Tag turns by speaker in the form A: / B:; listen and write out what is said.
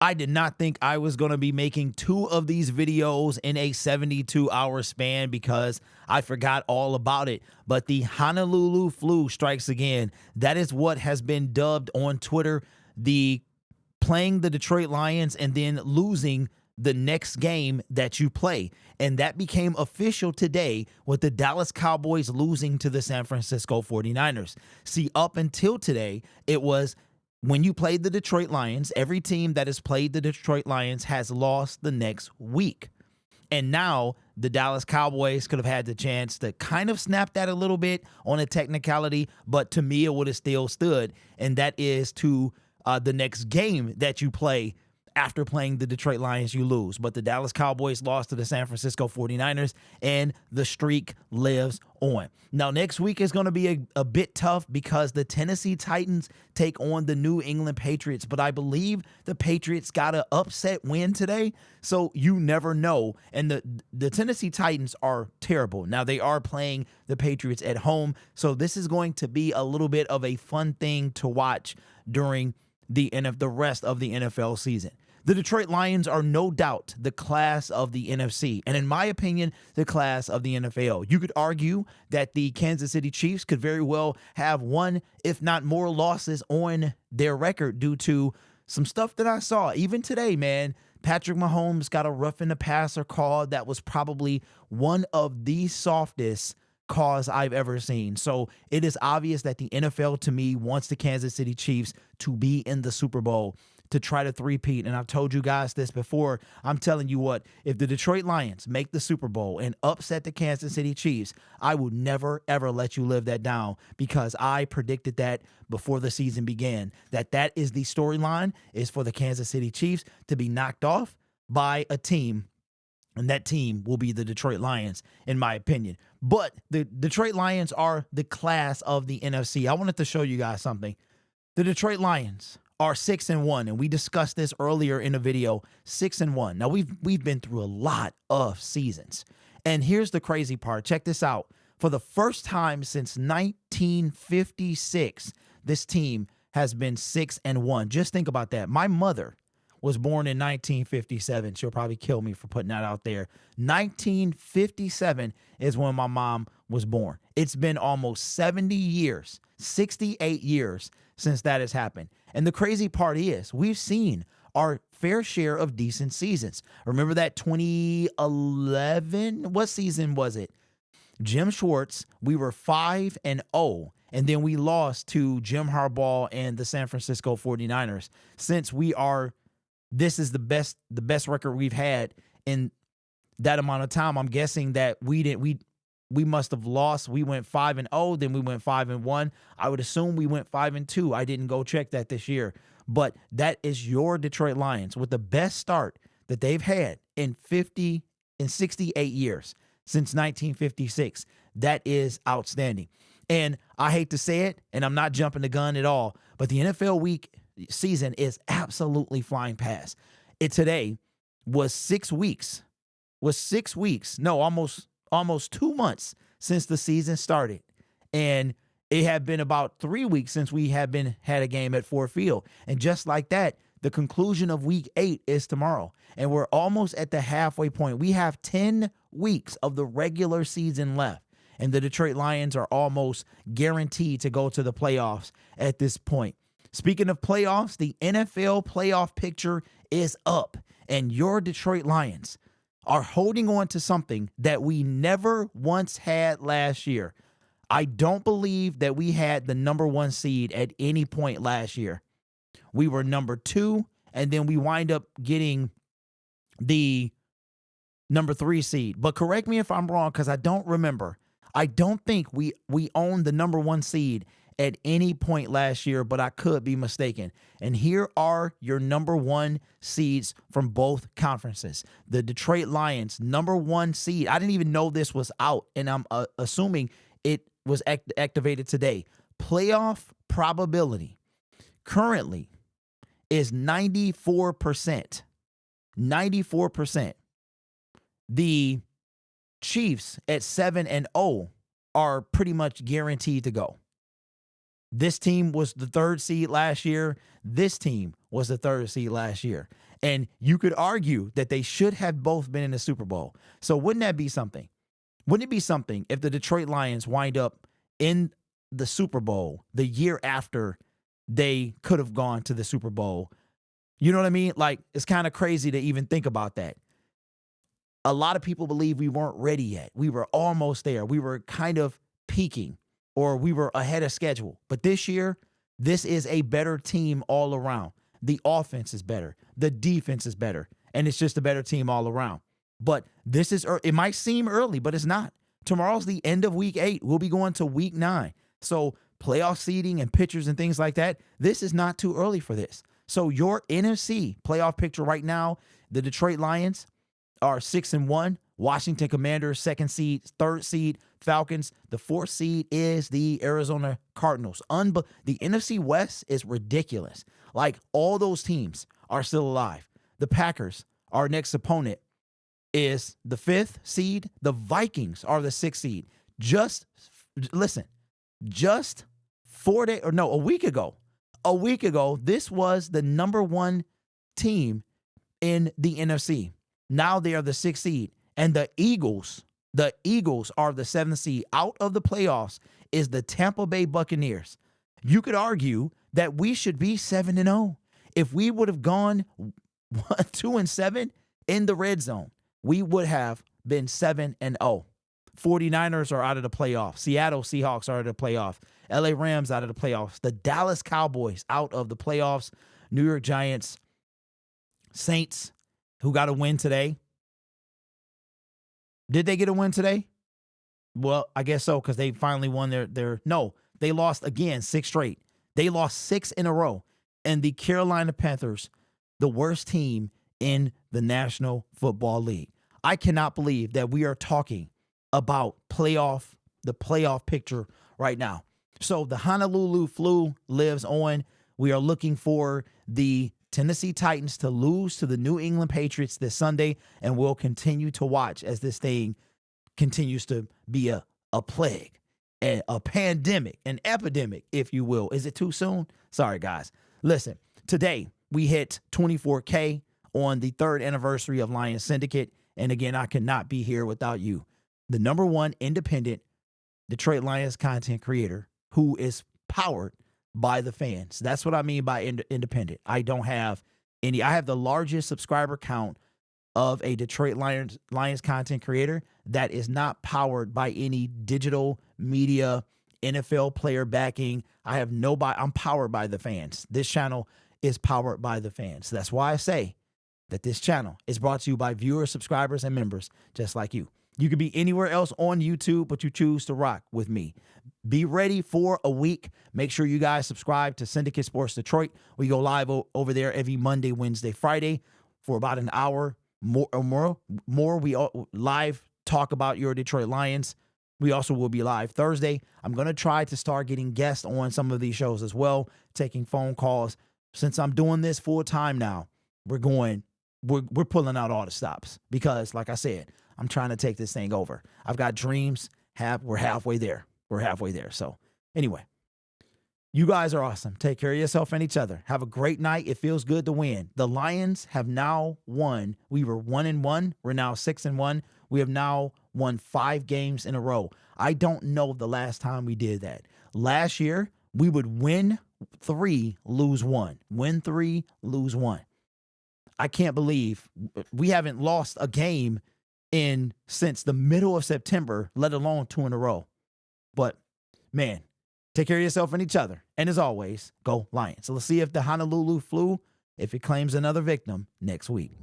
A: I did not think I was going to be making 2 of these videos in a 72-hour span because I forgot all about it. But the Honolulu flu strikes again. That is what has been dubbed on Twitter the playing the Detroit Lions and then losing the next game that you play. And that became official today with the Dallas Cowboys losing to the San Francisco 49ers. See, up until today, it was when you played the Detroit Lions, every team that has played the Detroit Lions has lost the next week. And now the Dallas Cowboys could have had the chance to kind of snap that a little bit on a technicality, but to me, it would have still stood. And that is to the next game that you play. After playing the Detroit Lions, you lose. But the Dallas Cowboys lost to the San Francisco 49ers, and the streak lives on. Now, next week is going to be a bit tough because the Tennessee Titans take on the New England Patriots. But I believe the Patriots got an upset win today, so you never know. And the Tennessee Titans are terrible. Now, they are playing the Patriots at home, so this is going to be a little bit of a fun thing to watch during the rest of the NFL season. The Detroit Lions are no doubt the class of the NFC, and in my opinion, the class of the NFL. You could argue that the Kansas City Chiefs could very well have one, if not more, losses on their record due to some stuff that I saw. Even today, man, Patrick Mahomes got a roughing the passer call that was probably one of the softest calls I've ever seen. So it is obvious that the NFL, to me, wants the Kansas City Chiefs to be in the Super Bowl to try to three-peat. And I've told you guys this before. I'm telling you what, if the Detroit Lions make the Super Bowl and upset the Kansas City Chiefs, I will never, ever let you live that down because I predicted that before the season began, that is the storyline, is for the Kansas City Chiefs to be knocked off by a team, and that team will be the Detroit Lions, in my opinion. But the Detroit Lions are the class of the NFC. I wanted to show you guys something. The Detroit Lions are 6-1, and we discussed this earlier in the video. 6-1. Now we've been through a lot of seasons, and here's the crazy part. Check this out. For the first time since 1956, this team has been 6-1. Just think about that. My mother was born in 1957. She'll probably kill me for putting that out there. 1957 is when my mom was born. It's been almost 70 years, 68 years since that has happened. And the crazy part is we've seen our fair share of decent seasons. Remember that 2011? What season was it? Jim Schwartz, we were 5-0. And then we lost to Jim Harbaugh and the San Francisco 49ers. Since this is the best record we've had in that amount of time. I'm guessing that we must have lost. We went 5-0, then we went 5-1. I would assume we went 5-2. I didn't go check that this year. But that is your Detroit Lions with the best start that they've had in 68 years since 1956. That is outstanding. And I hate to say it, and I'm not jumping the gun at all, but the NFL season is absolutely flying past. It today was 6 weeks. No, almost 2 months since the season started. And it had been about 3 weeks since we had a game at Ford Field. And just like that, the conclusion of week 8 is tomorrow. And we're almost at the halfway point. We have 10 weeks of the regular season left. And the Detroit Lions are almost guaranteed to go to the playoffs at this point. Speaking of playoffs, the NFL playoff picture is up. And your Detroit Lions are holding on to something that we never once had last year. I don't believe that we had the number 1 seed at any point last year. We were number 2, and then we wind up getting the number 3 seed. But correct me if I'm wrong, because I don't remember. I don't think we owned the number 1 seed at any point last year, but I could be mistaken. And here are your number 1 seeds from both conferences. The Detroit Lions, number 1 seed. I didn't even know this was out, and I'm assuming it was activated today. Playoff probability currently is 94%. 94%. The Chiefs at 7-0 are pretty much guaranteed to go. This team was the 3rd seed last year. This team was the 3rd seed last year. And you could argue that they should have both been in the Super Bowl. So wouldn't that be something? Wouldn't it be something if the Detroit Lions wind up in the Super Bowl the year after they could have gone to the Super Bowl? You know what I mean? Like, it's kind of crazy to even think about that. A lot of people believe we weren't ready yet. We were almost there. We were kind of peaking, or we were ahead of schedule. But this year, this is a better team all around. The offense is better. The defense is better. And it's just a better team all around. But this is, it might seem early, but it's not. Tomorrow's the end of week 8. We'll be going to week 9. So playoff seeding and pitchers and things like that, this is not too early for this. So your NFC playoff picture right now, the Detroit Lions are 6-1. Washington Commanders, 2nd seed, 3rd seed, Falcons. The 4th seed is the Arizona Cardinals. The NFC West is ridiculous. Like, all those teams are still alive. The Packers, our next opponent, is the 5th seed. The Vikings are the 6th seed. Just a week ago, this was the number 1 team in the NFC. Now they are the 6th seed. And the Eagles are the 7th seed. Out of the playoffs is the Tampa Bay Buccaneers. You could argue that we should be 7-0. If we would have gone 2-7 in the red zone, we would have been 7-0. 49ers are out of the playoffs. Seattle Seahawks are out of the playoffs. LA Rams out of the playoffs. The Dallas Cowboys out of the playoffs. New York Giants, Saints, who got a win today. Did they get a win today? Well, I guess so, because they finally won no, they lost again, 6 straight. They lost 6 in a row. And the Carolina Panthers, the worst team in the National Football League. I cannot believe that we are talking about the playoff picture right now. So the Honolulu flu lives on. We are looking for the Tennessee Titans to lose to the New England Patriots this Sunday, and we'll continue to watch as this thing continues to be a plague, a pandemic, an epidemic, if you will. Is it too soon? Sorry, guys. Listen, today we hit 24K on the 3rd anniversary of Lions Syndicate, and again, I could not be here without you. The number 1 independent Detroit Lions content creator who is powered by the fans. That's what I mean by independent. I don't have any. I have the largest subscriber count of a Detroit Lions content creator that is not powered by any digital media, NFL player backing. I have nobody. I'm powered by the fans. This channel is powered by the fans. That's why I say that this channel is brought to you by viewers, subscribers, and members just like you. You could be anywhere else on YouTube, but you choose to rock with me. Be ready for a week. Make sure you guys subscribe to Syndicate Sports Detroit. We go live over there every Monday, Wednesday, Friday for about an hour more. We live talk about your Detroit Lions. We also will be live Thursday. I'm going to try to start getting guests on some of these shows as well, taking phone calls. Since I'm doing this full time now, we're pulling out all the stops because, like I said, I'm trying to take this thing over. I've got dreams. We're halfway there. So anyway, you guys are awesome. Take care of yourself and each other. Have a great night. It feels good to win. The Lions have now won. We were 1-1. We're now 6-1. We have now won 5 games in a row. I don't know the last time we did that. Last year, we would win 3, lose 1. Win 3, lose 1. I can't believe we haven't lost a game since the middle of September, let alone 2 in a row. But, man, take care of yourself and each other. And as always, go Lions. So let's see if the Honolulu flu, if it claims another victim next week.